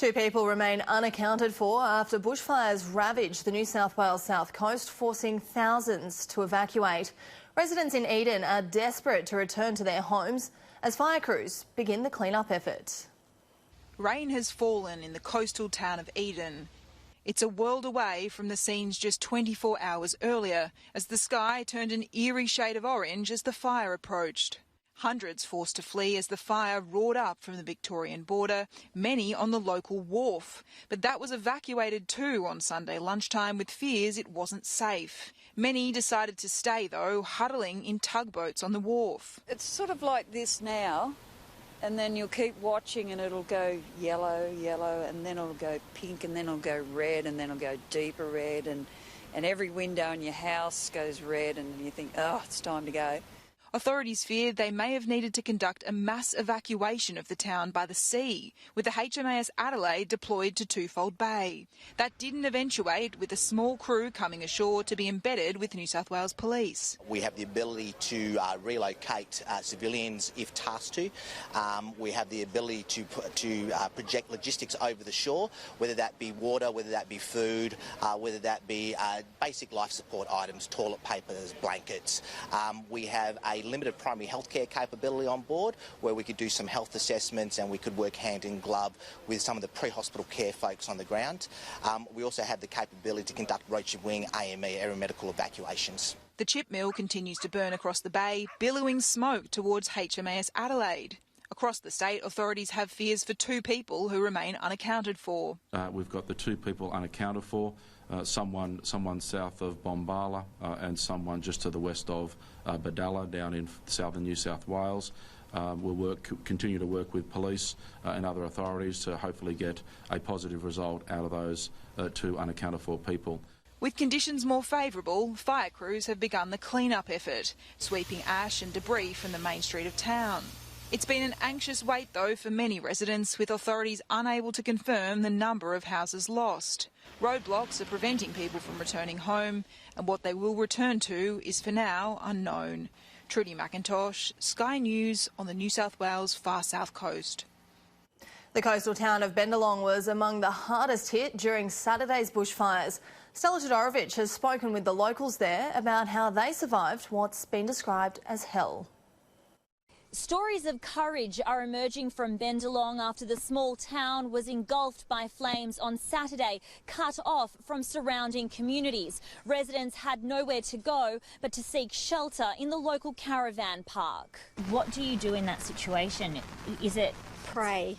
Two people remain unaccounted for after bushfires ravaged the New South Wales south coast, forcing thousands to evacuate. Residents in Eden are desperate to return to their homes as fire crews begin the clean-up effort. Rain has fallen in the coastal town of Eden. It's a world away from the scenes just 24 hours earlier, as the sky turned an eerie shade of orange as the fire approached. Hundreds forced to flee as the fire roared up from the Victorian border, many on the local wharf. But that was evacuated too on Sunday lunchtime with fears it wasn't safe. Many decided to stay though, huddling in tugboats on the wharf. It's sort of like this now, and then you'll keep watching and it'll go yellow, yellow, and then it'll go pink, and then it'll go red, and then it'll go deeper red, and every window in your house goes red, and you think, oh, it's time to go. Authorities feared they may have needed to conduct a mass evacuation of the town by the sea, with the HMAS Adelaide deployed to Twofold Bay. That didn't eventuate, with a small crew coming ashore to be embedded with New South Wales Police. We have the ability to relocate civilians if tasked to. We have the ability to project logistics over the shore, whether that be water, whether that be food, whether that be basic life support items, toilet papers, blankets. We have a limited primary healthcare capability on board where we could do some health assessments and we could work hand in glove with some of the pre-hospital care folks on the ground. We also have the capability to conduct rotor wing AME, aeromedical evacuations. The chip mill continues to burn across the bay, billowing smoke towards HMAS Adelaide. Across the state, authorities have fears for two people who remain unaccounted for. We've got the two people unaccounted for, someone south of Bombala and someone just to the west of Badalla down in southern New South Wales. We'll continue to work with police and other authorities to hopefully get a positive result out of those two unaccounted for people. With conditions more favourable, fire crews have begun the clean-up effort, sweeping ash and debris from the main street of town. It's been an anxious wait, though, for many residents, with authorities unable to confirm the number of houses lost. Roadblocks are preventing people from returning home, and what they will return to is for now unknown. Trudy McIntosh, Sky News on the New South Wales far south coast. The coastal town of Bendalong was among the hardest hit during Saturday's bushfires. Stella Todorovic has spoken with the locals there about how they survived what's been described as hell. Stories of courage are emerging from Bendalong after the small town was engulfed by flames on Saturday, cut off from surrounding communities. Residents had nowhere to go but to seek shelter in the local caravan park. What do you do in that situation? Is it pray?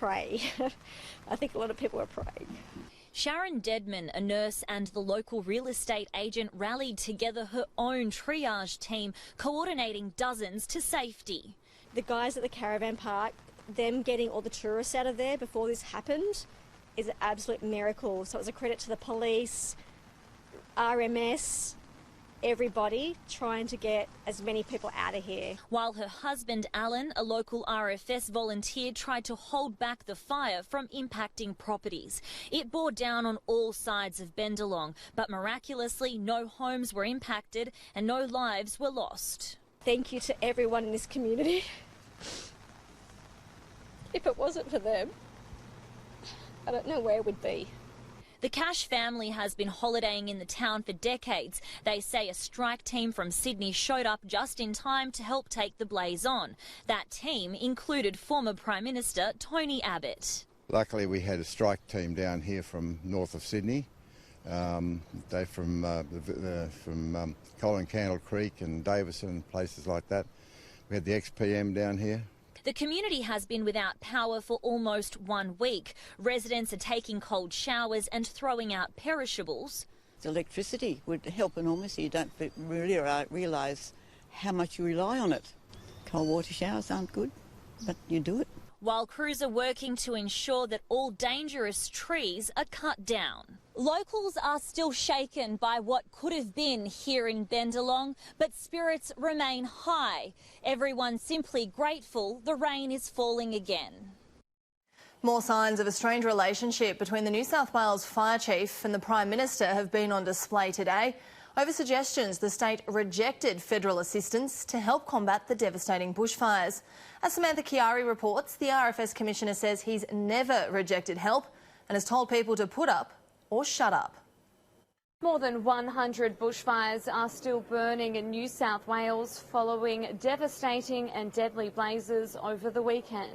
I think a lot of people are praying. Sharon Deadman, a nurse and the local real estate agent, rallied together her own triage team, coordinating dozens to safety. The guys at the caravan park, them getting all the tourists out of there before this happened is an absolute miracle. So it was a credit to the police, RMS, everybody trying to get as many people out of here. While her husband Alan, a local RFS volunteer, tried to hold back the fire from impacting properties. It bore down on all sides of Bendalong, but miraculously no homes were impacted and no lives were lost. Thank you to everyone in this community. If it wasn't for them, I don't know where we'd be. The Cash family has been holidaying in the town for decades. They say a strike team from Sydney showed up just in time to help take the blaze on. That team included former Prime Minister Tony Abbott. Luckily we had a strike team down here from north of Sydney. They're from Colin Candle Creek and Davison and places like that. We had the XPM down here. The community has been without power for almost 1 week. Residents are taking cold showers and throwing out perishables. The electricity would help enormously. You don't really realise how much you rely on it. Cold water showers aren't good, but you do it. While crews are working to ensure that all dangerous trees are cut down. Locals are still shaken by what could have been here in Bendalong, but spirits remain high. Everyone simply grateful the rain is falling again. More signs of a strained relationship between the New South Wales Fire Chief and the Prime Minister have been on display today. Over suggestions, the state rejected federal assistance to help combat the devastating bushfires. As Samantha Chiari reports, the RFS Commissioner says he's never rejected help and has told people to put up or shut up. More than 100 bushfires are still burning in New South Wales following devastating and deadly blazes over the weekend.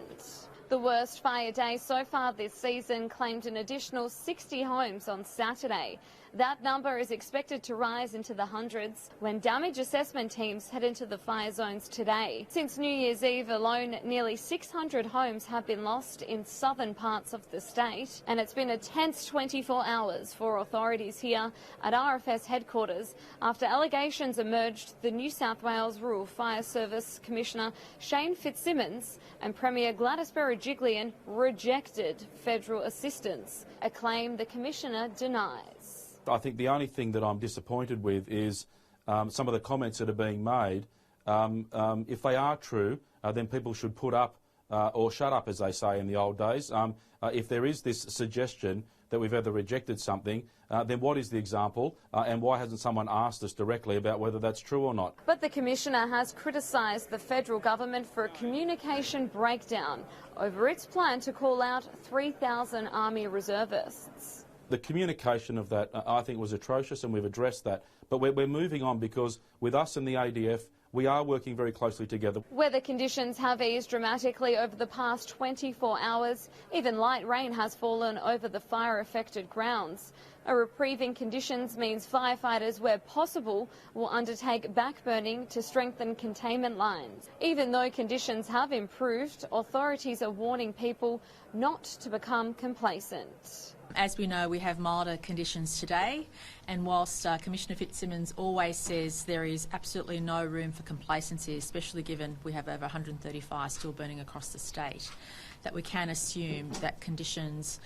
The worst fire day so far this season claimed an additional 60 homes on Saturday. That number is expected to rise into the hundreds when damage assessment teams head into the fire zones today. Since New Year's Eve alone, nearly 600 homes have been lost in southern parts of the state, and it's been a tense 24 hours for authorities here at RFS headquarters after allegations emerged the New South Wales Rural Fire Service Commissioner Shane Fitzsimmons and Premier Gladys Berejiklian rejected federal assistance, a claim the Commissioner denies. I think the only thing that I'm disappointed with is some of the comments that are being made. If they are true, then people should put up or shut up, as they say in the old days. If there is this suggestion that we've ever rejected something, then what is the example and why hasn't someone asked us directly about whether that's true or not? But the Commissioner has criticised the federal government for a communication breakdown over its plan to call out 3,000 Army reservists. The communication of that, I think, was atrocious, and we've addressed that. But we're moving on because with us and the ADF, we are working very closely together. Weather conditions have eased dramatically over the past 24 hours. Even light rain has fallen over the fire-affected grounds. A reprieve in conditions means firefighters, where possible, will undertake backburning to strengthen containment lines. Even though conditions have improved, authorities are warning people not to become complacent. As we know, we have milder conditions today, and whilst Commissioner Fitzsimmons always says there is absolutely no room for complacency, especially given we have over 130 fires still burning across the state, that we can assume that conditions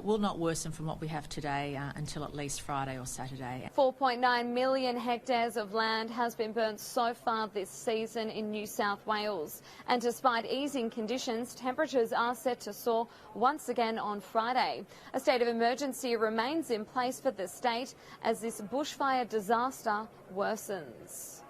will not worsen from what we have today until at least Friday or Saturday. 4.9 million hectares of land has been burnt so far this season in New South Wales. And despite easing conditions, temperatures are set to soar once again on Friday. A state of emergency remains in place for the state as this bushfire disaster worsens.